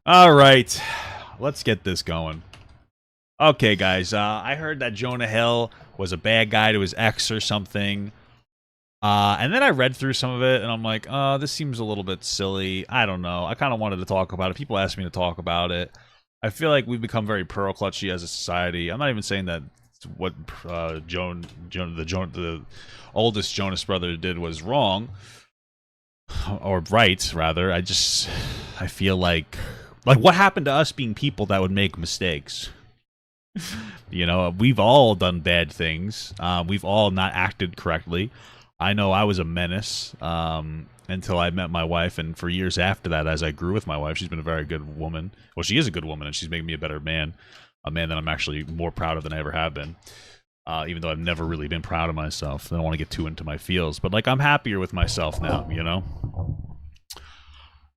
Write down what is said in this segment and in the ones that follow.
All right, let's get this going. Okay, guys, I heard that Jonah Hill was a bad guy to his ex or something. And then I read through some of it, and I'm like, this seems a little bit silly. I don't know. I kind of wanted to talk about it. People asked me to talk about it. I feel like we've become very pearl clutchy as a society. I'm not even saying that what the oldest Jonas brother did was wrong, or right, rather. I feel like what happened to us being people that would make mistakes? You know, we've all done bad things. We've all not acted correctly. I know I was a menace until I met my wife, and for years after that, as I grew with my wife, she's been a very good woman. Well, she is a good woman, and she's making me a better man, a man that I'm actually more proud of than I ever have been. Even though I've never really been proud of myself. I don't want to get too into my feels, but like I'm happier with myself now, you know?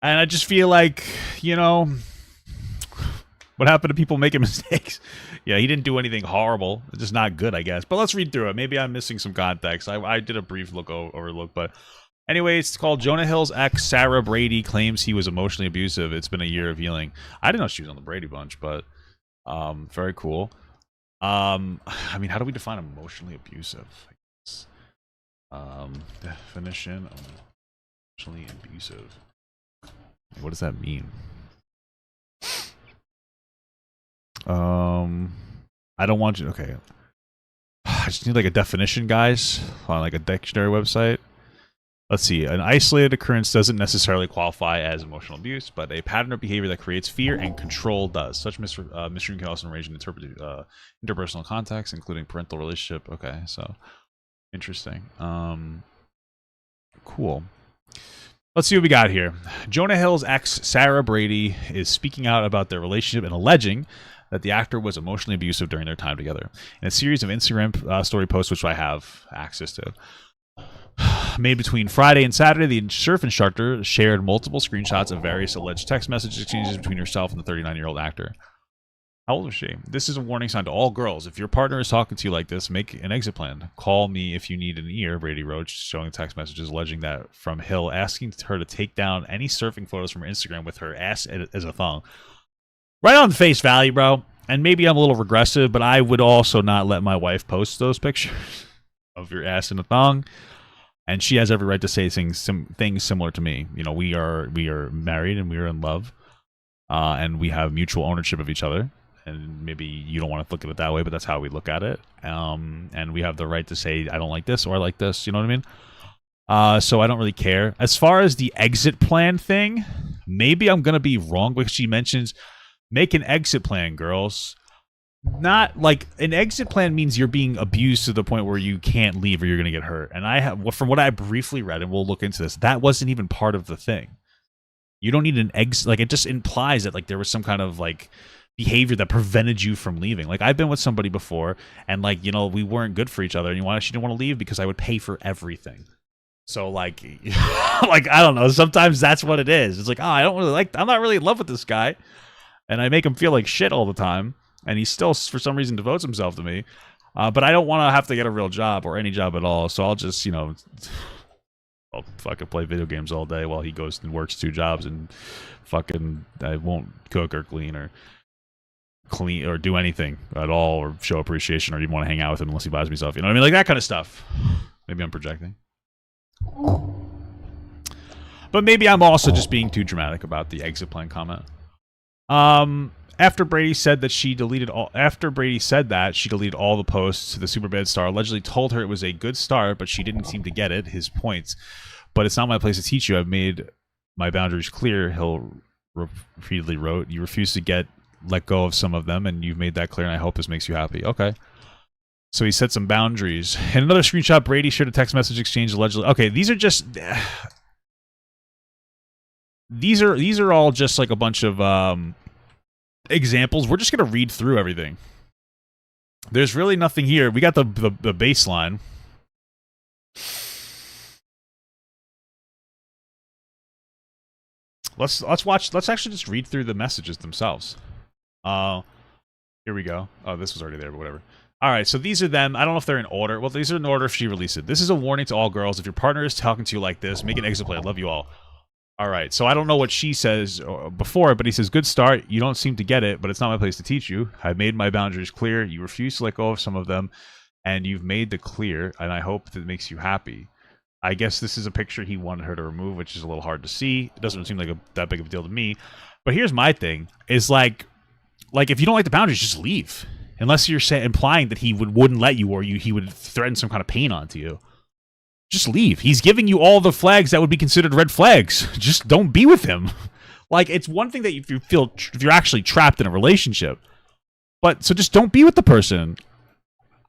And I just feel like, you know, what happened to people making mistakes? Yeah, he didn't do anything horrible. It's just not good, I guess. But let's read through it. Maybe I'm missing some context. I did a brief overlook, but anyway, it's called Jonah Hill's ex, Sarah Brady, claims he was emotionally abusive. It's been a year of healing. I didn't know she was on the Brady Bunch, but very cool. I mean, how do we define emotionally abusive? I guess. Definition of emotionally abusive. What does that mean? I don't want you. Okay, I just need like a definition, guys, on like a dictionary website. Let's see. An isolated occurrence doesn't necessarily qualify as emotional abuse, but a pattern of behavior that creates fear and control does. Such misreading can also range in interpersonal context, including parental relationship. Okay, so interesting. Cool. Let's see what we got here. Jonah Hill's ex, Sarah Brady, is speaking out about their relationship and alleging that the actor was emotionally abusive during their time together. In a series of Instagram story posts, which I have access to, made between Friday and Saturday, the surf instructor shared multiple screenshots of various alleged text message exchanges between herself and the 39-year-old actor. How old was she? This is a warning sign to all girls. If your partner is talking to you like this, make an exit plan. Call me if you need an ear, Brady wrote, showing text messages alleging that from Hill, asking her to take down any surfing photos from her Instagram with her ass as a thong. Right on face value, bro. And maybe I'm a little regressive, but I would also not let my wife post those pictures of your ass in a thong. And she has every right to say things similar to me. You know, we are married and we are in love, and we have mutual ownership of each other. And maybe you don't want to look at it that way, but that's how we look at it. And we have the right to say, I don't like this or I like this. You know what I mean? So I don't really care. As far as the exit plan thing, maybe I'm going to be wrong because she mentions make an exit plan, girls. Not like an exit plan means you're being abused to the point where you can't leave or you're going to get hurt. And I have, from what I briefly read, and we'll look into this, that wasn't even part of the thing. You don't need an exit. Like it just implies that like there was some kind of like behavior that prevented you from leaving. Like I've been with somebody before and like, you know, we weren't good for each other and she didn't want to leave because I would pay for everything. So like, like, I don't know. Sometimes that's what it is. It's like, oh, I'm not really in love with this guy. And I make him feel like shit all the time. And he still, for some reason, devotes himself to me. But I don't want to have to get a real job or any job at all. So I'll just, you know, I'll fucking play video games all day while he goes and works 2 jobs and fucking I won't cook or clean or do anything at all or show appreciation or even want to hang out with him unless he buys me stuff. You know what I mean? Like that kind of stuff. Maybe I'm projecting. But maybe I'm also just being too dramatic about the exit plan comment. After Brady said that she deleted all the posts, the Superbad star allegedly told her it was a good start, but she didn't seem to get it, his points. But it's not my place to teach you. I've made my boundaries clear, Hill repeatedly wrote. You refuse to let go of some of them, and you've made that clear, and I hope this makes you happy. Okay. So he set some boundaries. In another screenshot, Brady shared a text message exchange allegedly. Okay, these are just... These are all just like a bunch of examples. We're just going to read through everything. There's really nothing here. We got the baseline. Let's actually just read through the messages themselves. Here we go. Oh, this was already there, but whatever. All right, so these are them. I don't know if they're in order. Well, these are in order if she released it. This is a warning to all girls. If your partner is talking to you like this, make an exit plan. Love you all. All right. So I don't know what she says before, but he says, good start. You don't seem to get it, but it's not my place to teach you. I've made my boundaries clear. You refuse to let go of some of them, and you've made the clear, and I hope that makes you happy. I guess this is a picture he wanted her to remove, which is a little hard to see. It doesn't seem like that big of a deal to me. But here's my thing, is like if you don't like the boundaries, just leave. Unless you're implying that he wouldn't let you, or he would threaten some kind of pain onto you. Just leave. He's giving you all the flags that would be considered red flags. Just don't be with him. Like, it's one thing that if you're actually trapped in a relationship, but so just don't be with the person.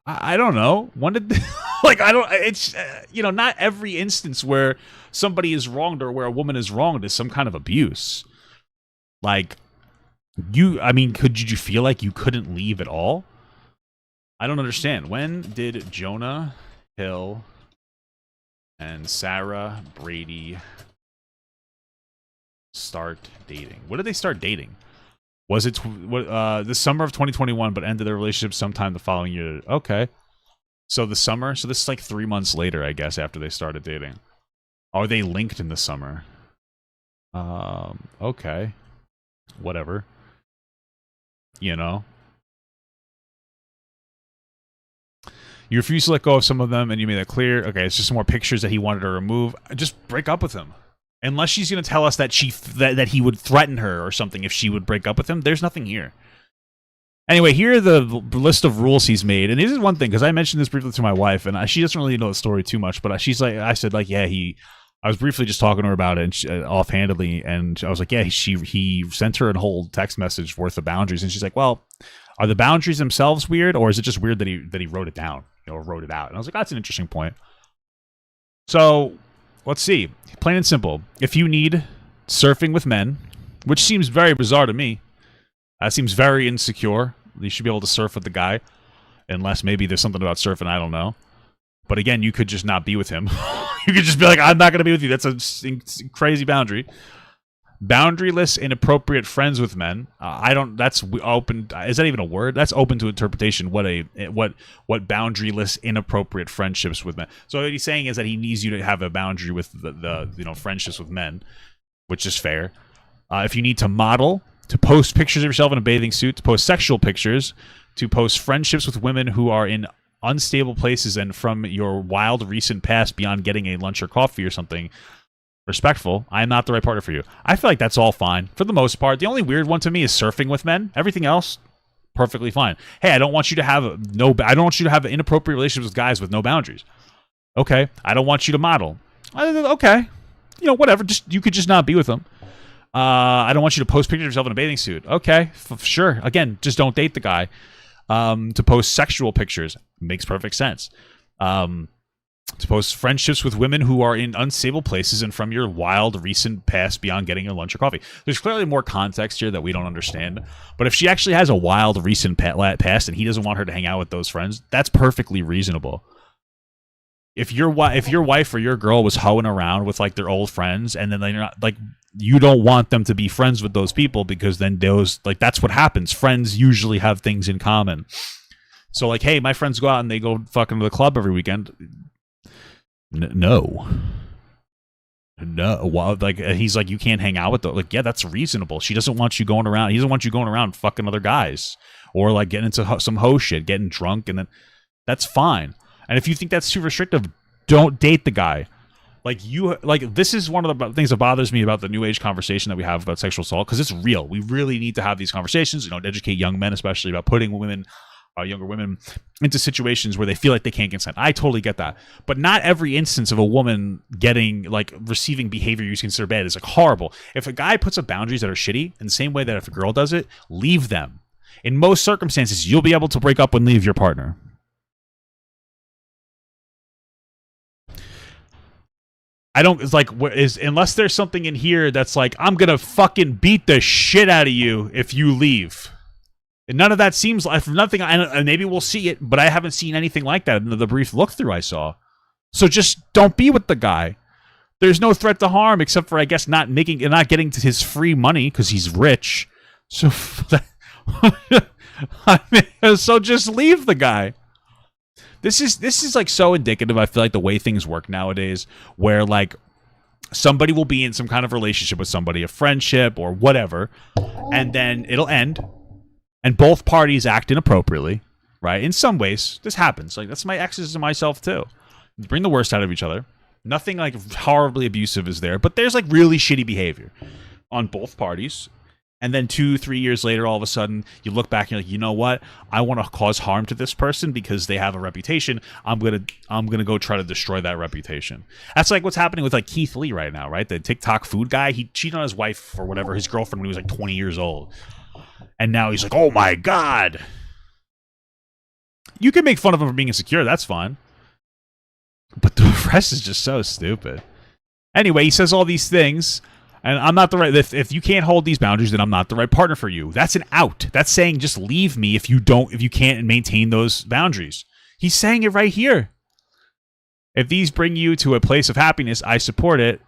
I don't know. When did it's not every instance where somebody is wronged or where a woman is wronged is some kind of abuse. Like, could you feel like you couldn't leave at all? I don't understand. When did Jonah Hill and Sarah Brady start dating? When did they start dating? Was it the summer of 2021, but ended their relationship sometime the following year? Okay. So the summer? So this is like 3 months later, I guess, after they started dating. Are they linked in the summer? Okay. Whatever. You know? You refuse to let go of some of them, and you made that clear. Okay, it's just some more pictures that he wanted to remove. Just break up with him. Unless she's going to tell us that that he would threaten her or something if she would break up with him, there's nothing here. Anyway, here are the list of rules he's made. And this is one thing, because I mentioned this briefly to my wife, and she doesn't really know the story too much, but she's like, I said, like, yeah, I was briefly just talking to her about it, and offhandedly, and I was like, yeah, he sent her a whole text message worth of boundaries, and she's like, well, are the boundaries themselves weird, or is it just weird that he wrote it down, or wrote it out? And I was like, that's an interesting point. So let's see. Plain and simple. If you need surfing with men, which seems very bizarre to me, that seems very insecure. You should be able to surf with the guy, unless maybe there's something about surfing I don't know. But again, you could just not be with him. You could just be like, I'm not going to be with you. That's a crazy boundary. Boundaryless, inappropriate friends with men. That's open. Is that even a word? That's open to interpretation. What boundaryless, inappropriate friendships with men. So what he's saying is that he needs you to have a boundary with the friendships with men, which is fair. If you need to model, to post pictures of yourself in a bathing suit, to post sexual pictures, to post friendships with women who are in unstable places and from your wild recent past beyond getting a lunch or coffee or something. Respectful. I am not the right partner for you. I feel like that's all fine for the most part. The only weird one to me is surfing with men. Everything else, perfectly fine. Hey, I don't want you to have inappropriate relationships with guys with no boundaries. Okay. I don't want you to model. Okay. Whatever. You could just not be with them. I don't want you to post pictures of yourself in a bathing suit. Okay, sure. Again, just don't date the guy. To post sexual pictures makes perfect sense. To post friendships with women who are in unstable places and from your wild recent past beyond getting a lunch or coffee. There's clearly more context here that we don't understand. But if she actually has a wild recent past and he doesn't want her to hang out with those friends, that's perfectly reasonable. If your wife or your girl was hoeing around with like their old friends, and then they're not like, you don't want them to be friends with those people, because then that's what happens. Friends usually have things in common. So like, hey, my friends go out and they go fucking to the club every weekend. No. Well, like he's like, you can't hang out with them. Like, yeah, that's reasonable. She doesn't want you going around. He doesn't want you going around fucking other guys, or like getting into some hoe shit, getting drunk, and then that's fine. And if you think that's too restrictive, don't date the guy. This is one of the things that bothers me about the new age conversation that we have about sexual assault, because it's real. We really need to have these conversations, to educate young men, especially about putting younger women into situations where they feel like they can't consent. I totally get that. But not every instance of a woman receiving behavior you consider bad is horrible. If a guy puts up boundaries that are shitty, in the same way that if a girl does it, leave them. In most circumstances, you'll be able to break up and leave your partner. Unless there's something in here that's like, I'm gonna fucking beat the shit out of you if you leave. And none of that seems like nothing. And maybe we'll see it, but I haven't seen anything like that in the brief look through I saw. So just don't be with the guy. There's no threat to harm except for, I guess, not getting to his free money because he's rich. So, so just leave the guy. This is like so indicative. I feel like the way things work nowadays, where like somebody will be in some kind of relationship with somebody, a friendship or whatever, and then it'll end, and both parties act inappropriately, right? In some ways, this happens. Like, that's my exes and myself, too. Bring the worst out of each other. Nothing, like, horribly abusive is there, but there's, like, really shitty behavior on both parties. And then 2-3 years later, all of a sudden, you look back and you're like, you know what? I want to cause harm to this person because they have a reputation. I'm gonna go try to destroy that reputation. That's like what's happening with like Keith Lee right now, right? The TikTok food guy. He cheated on his wife or whatever, his girlfriend, when he was like 20 years old. And now he's like, oh my God. You can make fun of him for being insecure. That's fine. But the rest is just so stupid. Anyway, he says all these things. And I'm not the right. If you can't hold these boundaries, then I'm not the right partner for you. That's an out. That's saying just leave me if you can't maintain those boundaries. He's saying it right here. If these bring you to a place of happiness, I support it,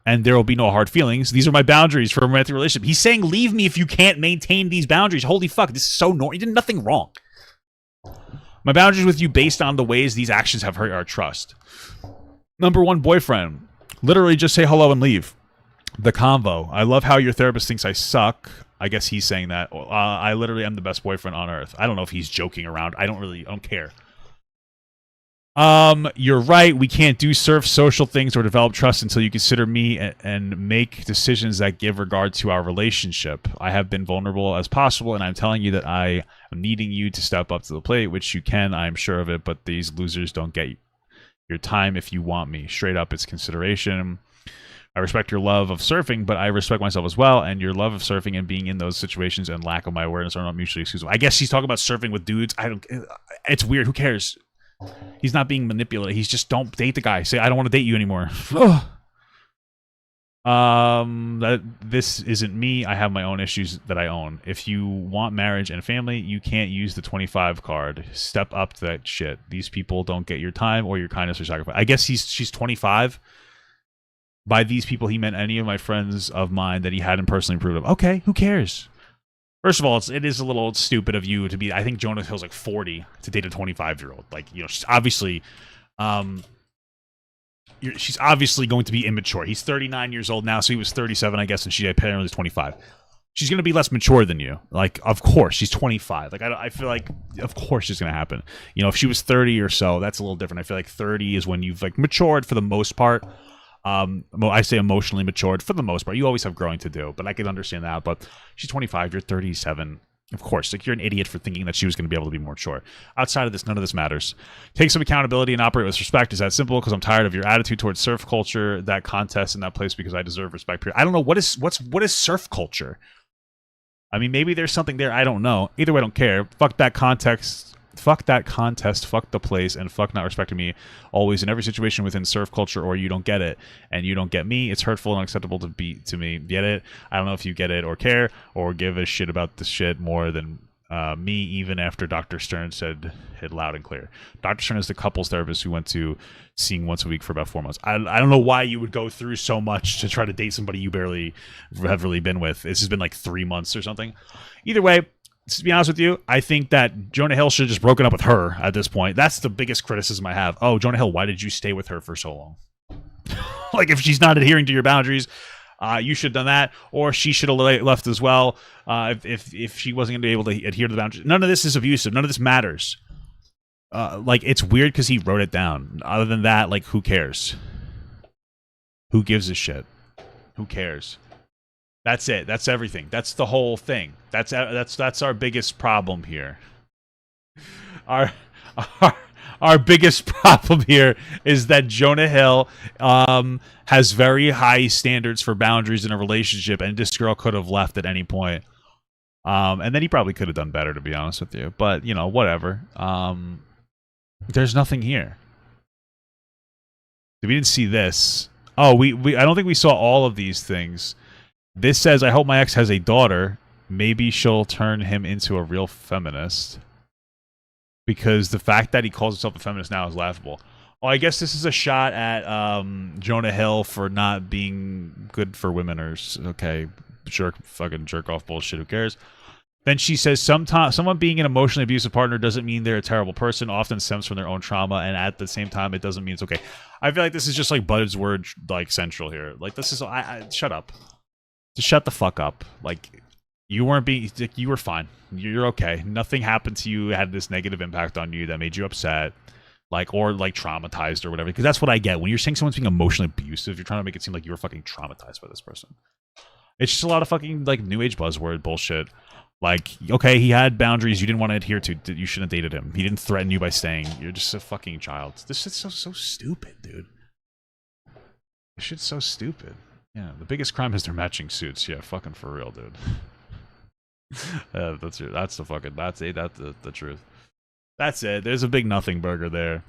and there will be no hard feelings. These are my boundaries for a romantic relationship. He's saying leave me if you can't maintain these boundaries. Holy fuck, this is so normal. You did nothing wrong. My boundaries with you based on the ways these actions have hurt our trust. Number 1, boyfriend. Literally just say hello and leave. The convo. I love how your therapist thinks I suck. I guess he's saying that. I literally am the best boyfriend on earth. I don't know if he's joking around. I don't care. You're right. We can't do social things or develop trust until you consider me and make decisions that give regard to our relationship. I have been vulnerable as possible, and I'm telling you that I am needing you to step up to the plate, which you can. I'm sure of it, but these losers don't get your time if you want me. Straight up, it's consideration. I respect your love of surfing, but I respect myself as well, and your love of surfing and being in those situations and lack of my awareness are not mutually exclusive. I guess she's talking about surfing with dudes. It's weird. Who cares? He's not being manipulated. He's just, don't date the guy. Say, I don't want to date you anymore. This isn't me. I have my own issues that I own. If you want marriage and family, you can't use the 25 card. Step up to that shit. These people don't get your time or your kindness or sacrifice. I guess she's 25. By these people, he meant any of my friends of mine that he hadn't personally approved of. Okay, who cares? First of all, it is a little stupid of you to be. I think Jonah Hill's like 40 to date a 25-year-old. Like, you know, she's obviously, she's obviously going to be immature. He's 39 years old now, so he was 37, I guess, and she apparently was 25. She's going to be less mature than you. Like, of course, she's 25. Like, I feel like, of course, it's going to happen. You know, if she was 30 or so, that's a little different. I feel like 30 is when you've like matured for the most part. I say emotionally matured for the most part. You always have growing to do, but I can understand that. But she's 25, you're 37. Of course, like, you're an idiot for thinking that she was going to be able to be more mature. Outside of this, none of this matters. Take some accountability and operate with respect. Is that simple? Because I'm tired of your attitude towards surf culture, that contest in that place, because I deserve respect. I don't know what is surf culture. I mean, maybe there's something there. I don't know. Either way, I don't care. Fuck that context. Fuck that contest, fuck the place, and fuck not respecting me always in every situation within surf culture, or you don't get it, and you don't get me. It's hurtful and unacceptable to me. Get it? I don't know if you get it or care or give a shit about this shit more than me, even after Dr. Stern said it loud and clear. Dr. Stern is the couples therapist who went to seeing once a week for about 4 months. I don't know why you would go through so much to try to date somebody you barely have really been with. This has been like 3 months or something. Either way, to be honest with you, I think that Jonah Hill should have just broken up with her at this point. That's the biggest criticism I have. Oh, Jonah Hill, why did you stay with her for so long? Like, if she's not adhering to your boundaries, you should have done that, or she should have left as well. If she wasn't going to be able to adhere to the boundaries, none of this is abusive. None of this matters. Like, it's weird because he wrote it down. Other than that, like, who cares? Who gives a shit? Who cares? That's it. That's everything. That's the whole thing. That's our biggest problem here. Our biggest problem here is that Jonah Hill has very high standards for boundaries in a relationship, and this girl could have left at any point. And then he probably could have done better, to be honest with you. But, you know, whatever. There's nothing here. We didn't see this. Oh, I don't think we saw all of these things. This says, I hope my ex has a daughter. Maybe she'll turn him into a real feminist. Because the fact that he calls himself a feminist now is laughable. Oh, I guess this is a shot at Jonah Hill for not being good for women, or okay, fucking jerk off bullshit. Who cares? Then she says, sometimes someone being an emotionally abusive partner doesn't mean they're a terrible person. Often stems from their own trauma, and at the same time, it doesn't mean it's okay. I feel like this is just like buzzword like central here. Like this is shut up. Just shut the fuck up. Like you weren't being, you were fine. You're okay. Nothing happened to you had this negative impact on you that made you upset, like or like traumatized or whatever. Because that's what I get when you're saying someone's being emotionally abusive. You're trying to make it seem like you were fucking traumatized by this person. It's just a lot of fucking like new age buzzword bullshit. Like, okay, he had boundaries you didn't want to adhere to. You shouldn't have dated him. He didn't threaten you by staying. You're just a fucking child. This shit's so stupid, dude. This shit's so stupid. Yeah, the biggest crime is their matching suits. Yeah, fucking for real, dude. That's the truth. That's it. There's a big nothing burger there.